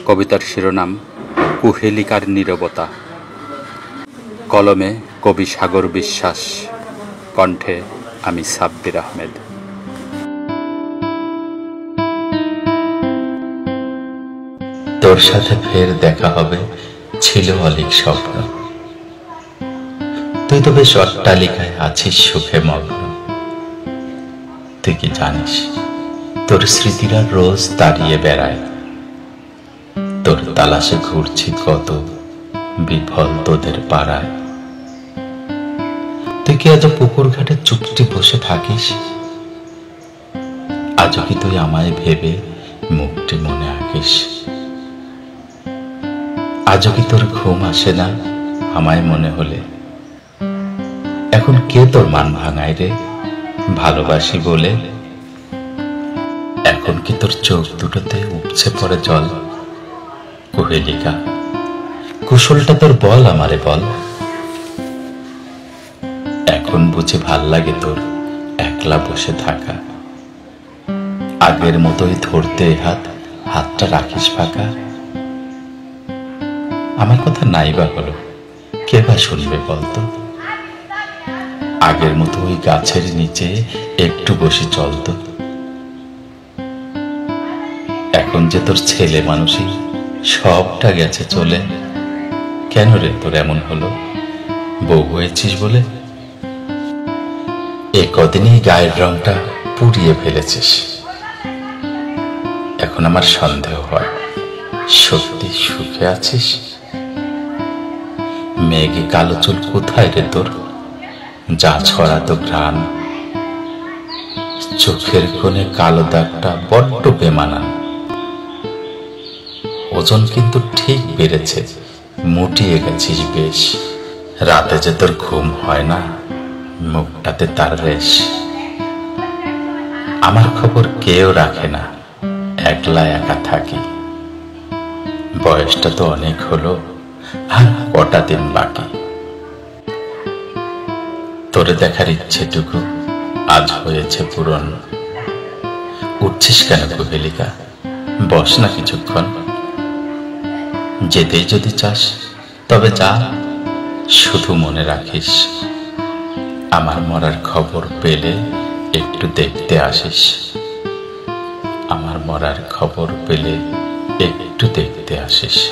কবিতার শিরোনাম কুহেলিকার নীরবতা। কলমে কবি সাগর বিশ্বাস, কণ্ঠে আমি সাব্বির আহমেদ। তোর সাথে ফের দেখা হবে ছিল অলিক স্বপ্ন। তুই তো বেশ অট্টালিকায় আছিস সুখে মগ্ন। তুই কি জানিস তোর স্মৃতিরা রোজ দাঁড়িয়ে বেড়ায়। তোর তালাশে ঘুরছি কত বিফল তোদের পাড়ায়। তুই কি আজও পুকুর ঘাটে চুপটি বসে থাকিস? আজও কি তুই আমায় ভেবে মুখটি মনে আঁকিস? আজও কি তোর ঘুম আসে না আমায় মনে হলে? এখন কে তোর মান ভাঙায় রে ভালোবাসি বলে? এখন কি তোর চোখ দুটোতে উপচে পড়ে জল? কুহেলিকা, কুশলটা তোর বল আমারে বল। এখন বুঝি ভাল লাগে তোর একলা বসে থাকা? আগের মতোই ধরতে হাতটা রাখিস ফাঁকা? আমার কথা নাই বা হলো, কে বা শুনবে বলতো? আগের মতো ওই গাছের নিচে একটু বসে চলতো। এখন যে তোর ছেলে মানুষই সবটা গেছে চলে। কেন রে তোর এমন হলো? বউ হয়েছিস বলে? এ কদিনই গায়ের রংটা পুড়িয়ে ফেলেছিস। এখন আমার সন্দেহ হয় সত্যি সুখে আছিস? মেঘে কালো চুল কোথায় রে তোর? যা ছড়াতো ঘ্রাণ। চোখের কোণে কালো দাগটা বড্ড বেমানান। ওজন কিন্তু ঠিক বেড়েছে, মুটিয়ে গেছিস বেশ। রাতে যে তোর ঘুম হয় না, মুখটাতে তার রেশ। আমার খবর কেউ রাখে না, একলা একা থাকি। বয়সটা তো অনেক হলো, আর কটা দিন বাকি। তোরে দেখার ইচ্ছেটুকু আজ হয়েছে পূরণ। উঠছিস কেন কুহেলিকা? বস না কিছুক্ষণ। যেতেই যদি চাস তবে যা, শুধু মনে রাখিস আমার মরার খবর পেলে একটু দেখতে আসিস। আমার মরার খবর পেলে একটু দেখতে আসিস।